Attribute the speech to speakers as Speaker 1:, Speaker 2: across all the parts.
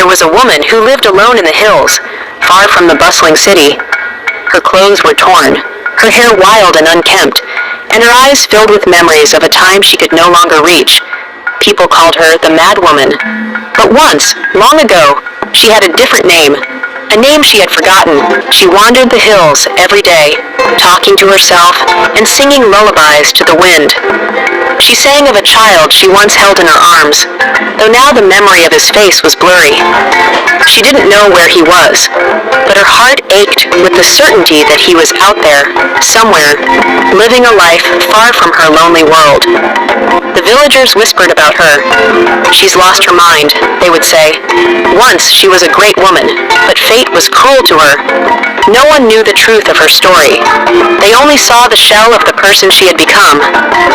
Speaker 1: there was a woman who lived alone in the hills, far from the bustling city. Her clothes were torn, her hair wild and unkempt, and her eyes filled with memories of a time she could no longer reach. People called her the madwoman. But once, long ago, she had a different name, a name she had forgotten. She wandered the hills every day, talking to herself and singing lullabies to the wind. She sang of a child she once held in her arms, though now the memory of his face was blurry. She didn't know where he was, but her heart ached with the certainty that he was out there, somewhere, living a life far from her lonely world. The villagers whispered about her. "She's lost her mind," they would say. "Once she was a great woman, but fate was cruel to her." No one knew the truth of her story. They only saw the shell of the person she had become,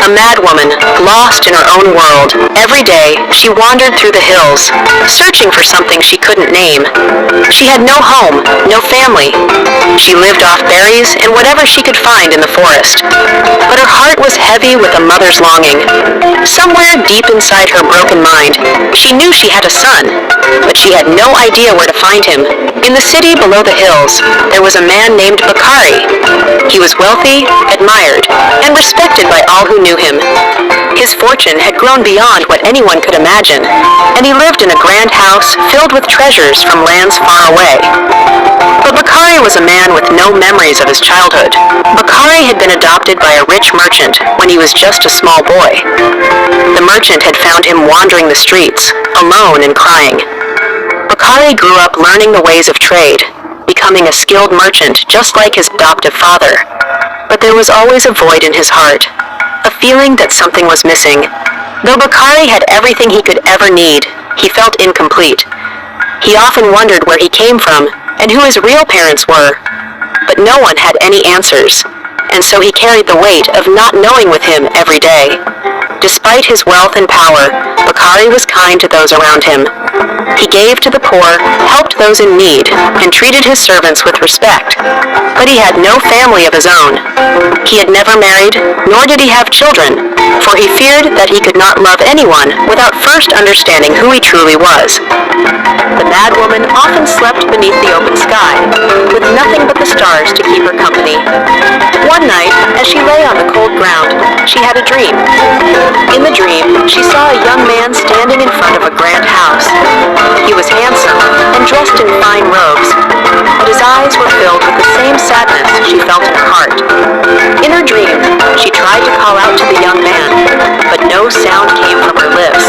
Speaker 1: a madwoman, lost in her own world. Every day, she wandered through the hills, searching for something she couldn't name. She had no home, no family. She lived off berries and whatever she could find in the forest. But her heart was heavy with a mother's longing. Somewhere deep inside her broken mind, she knew she had a son, but she had no idea where to find him. In the city below the hills, there was a man named Bakari. He was wealthy, admired, and respected by all who knew him. His fortune had grown beyond what anyone could imagine, and he lived in a grand house filled with treasures from lands far away. But Bakari was a man with no memories of his childhood. Bakari had been adopted by a rich merchant when he was just a small boy. The merchant had found him wandering the streets, alone and crying. Bakari grew up learning the ways of trade, becoming a skilled merchant just like his adoptive father. But there was always a void in his heart, a feeling that something was missing. Though Bakari had everything he could ever need, he felt incomplete. He often wondered where he came from and who his real parents were, but no one had any answers, and so he carried the weight of not knowing with him every day. Despite his wealth and power, Bakari was kind to those around him. He gave to the poor, helped those in need, and treated his servants with respect. But he had no family of his own. He had never married, nor did he have children, for he feared that he could not love anyone without first understanding who he truly was. The madwoman often slept beneath the open sky, with nothing but the stars to keep her company. One night, as she lay on the cold ground, she had a dream. In the dream, she saw a young man standing in front of a grand house. He was handsome and dressed in fine robes, but his eyes were filled with the same sadness she felt in her heart. In her dream, she tried to call out to the young man, but no sound came from her lips.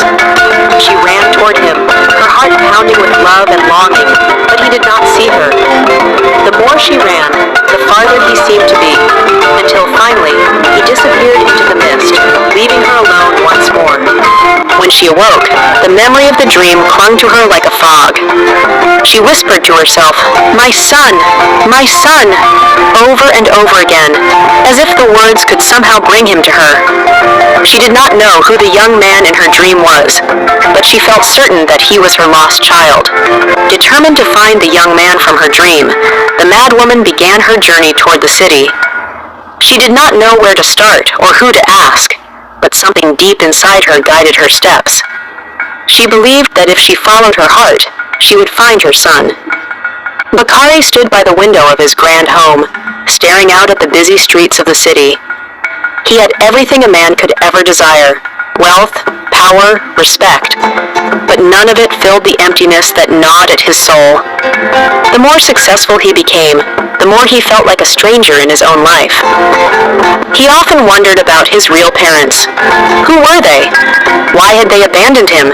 Speaker 1: She ran toward him, her heart pounding with love and longing, but he did not see her. The more she ran, the farther he seemed to be, until finally he disappeared into the mist, leaving her alone once more. When she awoke, the memory of the dream clung to her like a fog. She whispered to herself, my son," over and over again, as if the words could somehow bring him to her. She did not know who the young man in her dream was, but she felt certain that he was her lost child. Determined to find the young man from her dream, the madwoman began her journey toward the city. She did not know where to start or who to ask, but something deep inside her guided her steps. She believed that if she followed her heart, she would find her son. Bakari stood by the window of his grand home, staring out at the busy streets of the city. He had everything a man could ever desire: wealth, power, respect, but none of it filled the emptiness that gnawed at his soul. The more successful he became, the more he felt like a stranger in his own life. He often wondered about his real parents. Who were they? Why had they abandoned him?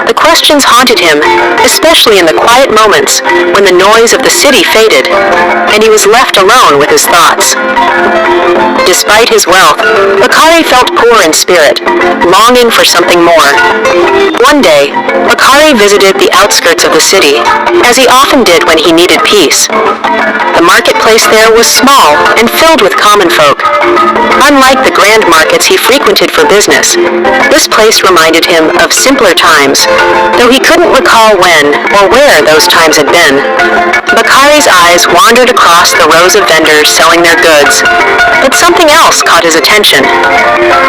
Speaker 1: The questions haunted him, especially in the quiet moments when the noise of the city faded, and he was left alone with his thoughts. Despite his wealth, Bakari felt poor in spirit, longing for something more. One day, Bakari visited the outskirts of the city, as he often did when he needed peace. The marketplace there was small and filled with common folk. Unlike the grand markets he frequented for business, this place reminded him of simpler times, though he couldn't recall when or where those times had been. Bakari's eyes wandered across the rows of vendors selling their goods, but something else caught his attention.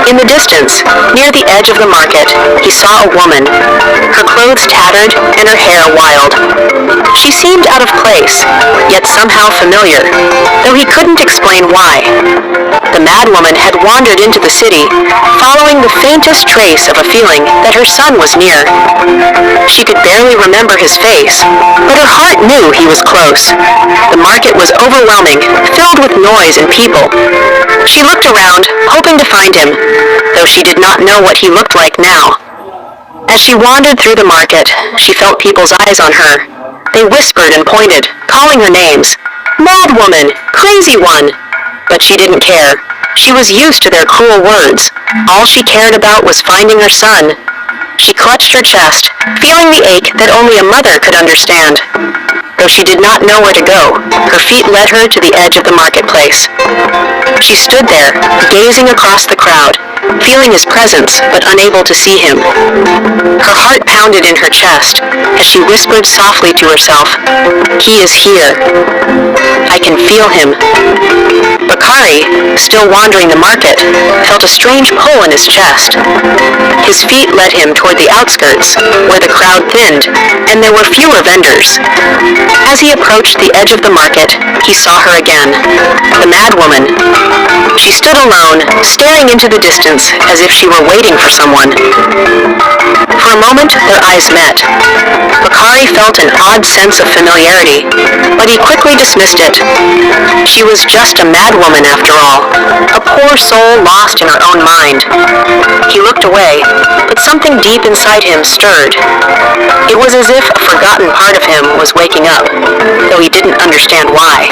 Speaker 1: In the distance, near the edge of the market, he saw a woman, her clothes tattered and her hair wild. She seemed out of place, yet somehow familiar, though he couldn't explain why. The madwoman had wandered into the city, following the faintest trace of a feeling that her son was near. She could barely remember his face, but her heart knew he was close. The market was overwhelming, filled with noise and people. She looked around, hoping to find him, though she did not know what he looked like now. As she wandered through the market, she felt people's eyes on her. They whispered and pointed, calling her names. Madwoman! Crazy one! But she didn't care. She was used to their cruel words. All she cared about was finding her son. She clutched her chest, feeling the ache that only a mother could understand. Though she did not know where to go, her feet led her to the edge of the marketplace. She stood there, gazing across the crowd, feeling his presence but unable to see him. Her heart pounded in her chest as she whispered softly to herself, "He is here. I can feel him." Bakari, still wandering the market, felt a strange pull in his chest. His feet led him toward the outskirts, where the crowd thinned, and there were fewer vendors. As he approached the edge of the market, he saw her again, the madwoman. She stood alone, staring into the distance as if she were waiting for someone. For a moment, their eyes met. Bakari felt an odd sense of familiarity, but he quickly dismissed it. She was just a madwoman after all, a poor soul lost in her own mind. He looked away, but something deep inside him stirred. It was as if a forgotten part of him was waking up, though he didn't understand why.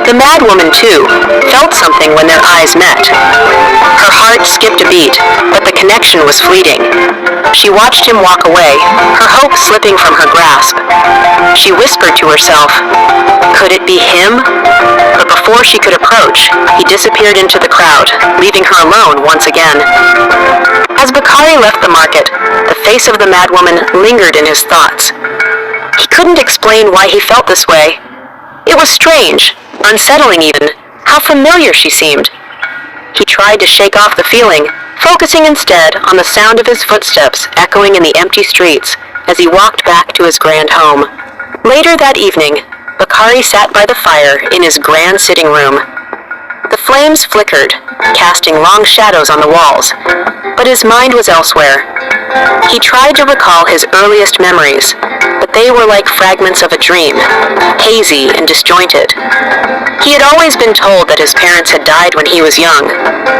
Speaker 1: The madwoman, too, felt something when their eyes met. Her heart skipped a beat, but the connection was fleeting. She watched him walk away, her hope slipping from her grasp. She whispered to herself, "Could it be him?" But before she could approach, he disappeared into the crowd, leaving her alone once again. As Bakari left the market, the face of the madwoman lingered in his thoughts. He couldn't explain why he felt this way. It was strange, unsettling even, how familiar she seemed. He tried to shake off the feeling, focusing instead on the sound of his footsteps echoing in the empty streets as he walked back to his grand home. Later that evening, Bakari sat by the fire in his grand sitting room. The flames flickered, casting long shadows on the walls, but his mind was elsewhere. He tried to recall his earliest memories, but they were like fragments of a dream, hazy and disjointed. He had always been told that his parents had died when he was young,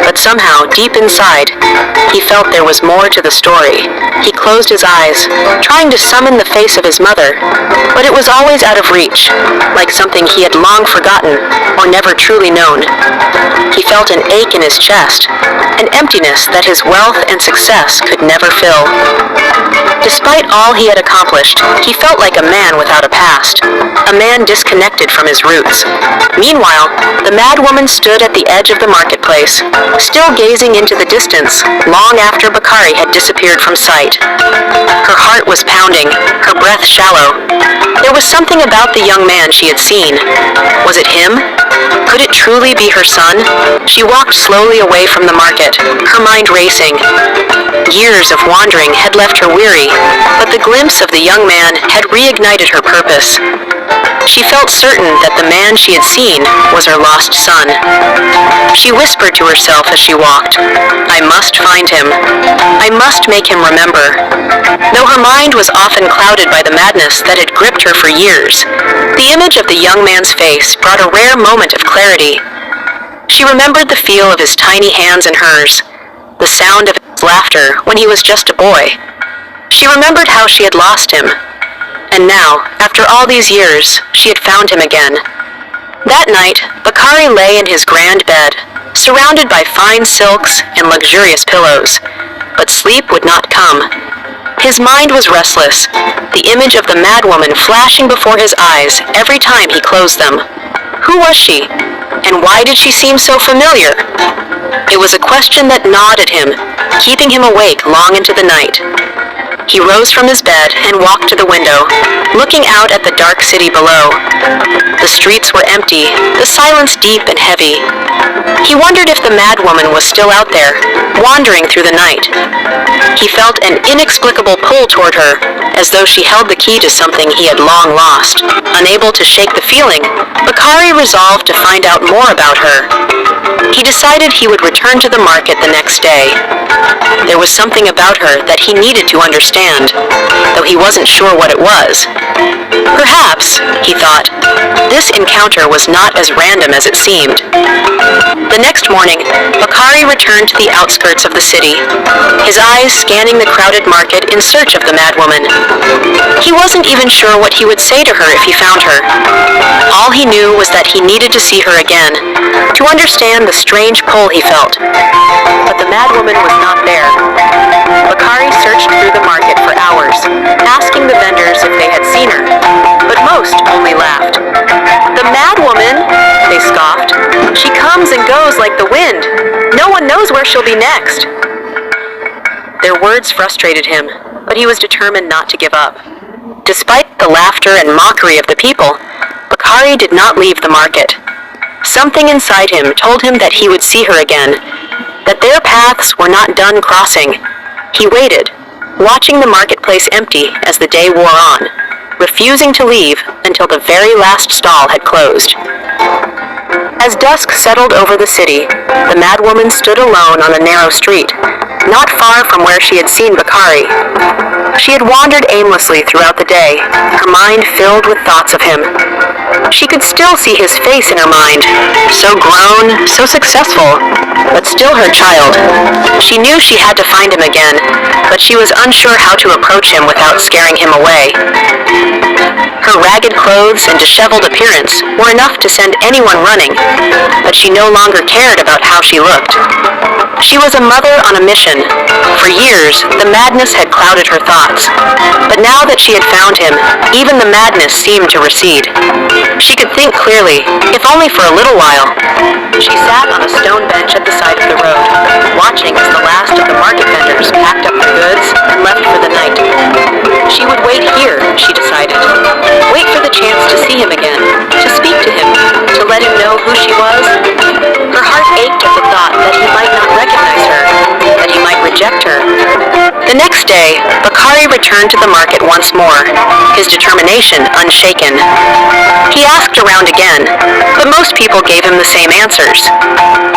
Speaker 1: but somehow, deep inside, he felt there was more to the story. He closed his eyes, trying to summon the face of his mother, but it was always out of reach, like something he had long forgotten or never truly known. He felt an ache in his chest, an emptiness that his wealth and success could never fill. Despite all he had accomplished, he felt like a man without a past, a man disconnected from his roots. Meanwhile, the madwoman stood at the edge of the marketplace, still gazing into the distance long after Bakari had disappeared from sight. Her heart was pounding, her breath shallow. There was something about the young man she had seen. Was it him? Could it truly be her son? She walked slowly away from the market, her mind racing. Years of wandering had left her weary, but the glimpse of the young man had reignited her purpose. She felt certain that the man she had seen was her lost son. She whispered to herself as she walked, "I must find him. I must make him remember." Though her mind was often clouded by the madness that had gripped her for years, the image of the young man's face brought a rare moment of clarity. She remembered the feel of his tiny hands in hers, the sound of his laughter when he was just a boy. She remembered how she had lost him. And now, after all these years, she had found him again. That night, Bakari lay in his grand bed, surrounded by fine silks and luxurious pillows, but sleep would not come. His mind was restless, the image of the madwoman flashing before his eyes every time he closed them. Who was she? And why did she seem so familiar? It was a question that gnawed at him, keeping him awake long into the night. He rose from his bed and walked to the window, looking out at the dark city below. The streets were empty, the silence deep and heavy. He wondered if the madwoman was still out there, wandering through the night. He felt an inexplicable pull toward her, as though she held the key to something he had long lost. Unable to shake the feeling, Bakari resolved to find out more about her. He decided he would return to the market the next day. There was something about her that he needed to understand, though he wasn't sure what it was. Perhaps, he thought, this encounter was not as random as it seemed. The next morning, Bakari returned to the outskirts of the city, his eyes scanning the crowded market in search of the madwoman. He wasn't even sure what he would say to her if he found her. All he knew was that he needed to see her again, to understand the strange pull he felt. But the madwoman was not there. Bakari searched through the market for hours, asking the vendors if they had seen her, but most only laughed. "The madwoman?" they scoffed. "She comes and goes like the wind. No one knows where she'll be next." Their words frustrated him, but he was determined not to give up. Despite the laughter and mockery of the people, Bakari did not leave the market. Something inside him told him that he would see her again, that their paths were not done crossing. He waited, watching the marketplace empty as the day wore on, refusing to leave until the very last stall had closed. As dusk settled over the city, the madwoman stood alone on a narrow street, not far from where she had seen Bakari. She had wandered aimlessly throughout the day, her mind filled with thoughts of him. She could still see his face in her mind, so grown, so successful, but still her child. She knew she had to find him again, but she was unsure how to approach him without scaring him away. Her ragged clothes and disheveled appearance were enough to send anyone running, but she no longer cared about how she looked. She was a mother on a mission. For years, the madness had clouded her thoughts, but now that she had found him, even the madness seemed to recede. She could think clearly, if only for a little while. She sat on a stone bench at the side of the road, watching as the last of the market vendors packed up their goods and left for the night. She would wait here, she decided. Wait for the chance to see him again, to speak to him, to let him know who she was. Her heart ached at the thought that he might not recognize her, that he might reject her. The next day, Bakari returned to the market once more, his determination unshaken. He asked around again, but most people gave him the same answers.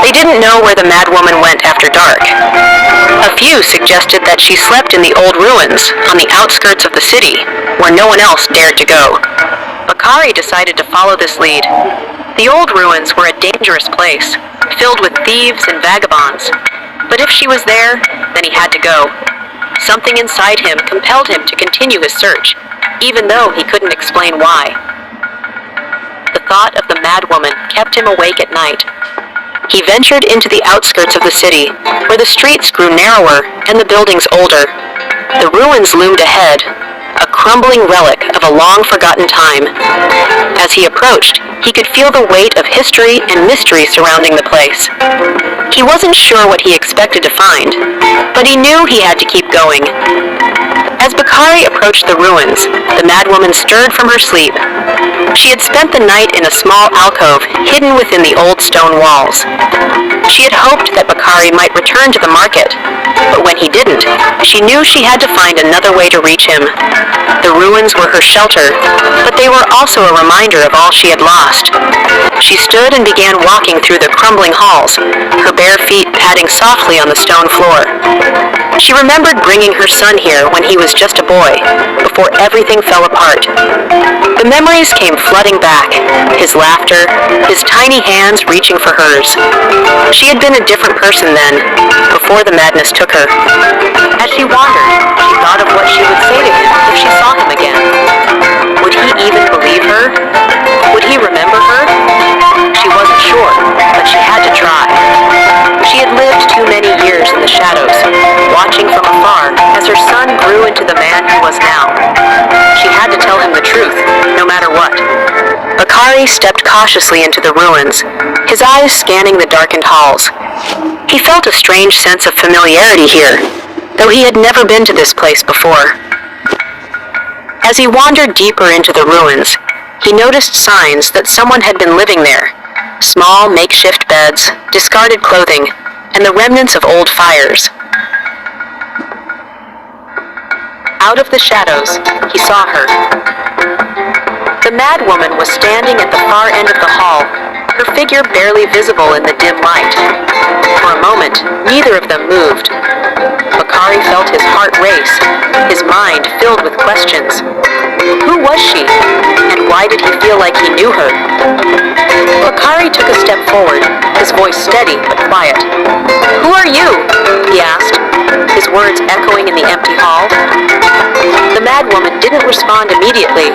Speaker 1: They didn't know where the madwoman went after dark. A few suggested that she slept in the old ruins on the outskirts of the city, where no one else dared to go. Bakari decided to follow this lead. The old ruins were a dangerous place, filled with thieves and vagabonds. But if she was there, then he had to go. Something inside him compelled him to continue his search, even though he couldn't explain why. The thought of the madwoman kept him awake at night. He ventured into the outskirts of the city, where the streets grew narrower and the buildings older. The ruins loomed ahead, a crumbling relic of a long-forgotten time. As he approached, he could feel the weight of history and mystery surrounding the place. He wasn't sure what he expected to find, but he knew he had to keep going. As Bakari approached the ruins, the madwoman stirred from her sleep. She had spent the night in a small alcove hidden within the old stone walls. She had hoped that Bakari might return to the market, but when he didn't, she knew she had to find another way to reach him. The ruins were her shelter, but they were also a reminder of all she had lost. She stood and began walking through the crumbling halls, her bare feet padding softly on the stone floor. She remembered bringing her son here when he was just a boy, before everything fell apart. The memories came flooding back, his laughter, his tiny hands reaching for hers. She had been a different person then, before the madness took her. As she wandered, she thought of what she would say to him if she saw him again. Would he even believe her? Would he remember her? She wasn't sure, but she had to try. She had lived too many years in the shadows, watching from afar as her son grew into the man he was now. She had to tell him the truth, no matter what. Bakari Bakari stepped cautiously into the ruins, his eyes scanning the darkened halls. He felt a strange sense of familiarity here, though he had never been to this place before. As he wandered deeper into the ruins, he noticed signs that someone had been living there. Small makeshift beds, discarded clothing, and the remnants of old fires. Out of the shadows, he saw her. The madwoman was standing at the far end of the hall, her figure barely visible in the dim light. For a moment, neither of them moved. Bakari felt his heart race, his mind filled with questions. Who was she, and why did he feel like he knew her? Bakari took a step forward, his voice steady but quiet. "Who are you?" he asked, his words echoing in the empty hall. The madwoman didn't respond immediately.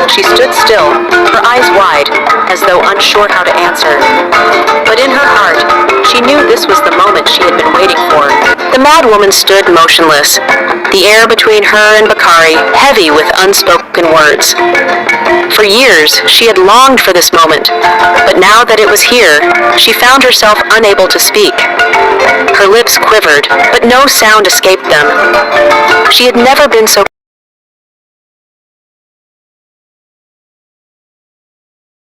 Speaker 1: She stood still, her eyes wide, as though unsure how to answer. But in her heart, she knew this was the moment she had been waiting for. The madwoman stood motionless, the air between her and Bakari heavy with unspoken words. For years, she had longed for this moment, but now that it was here, she found herself unable to speak. Her lips quivered, but no sound escaped them. She had never been so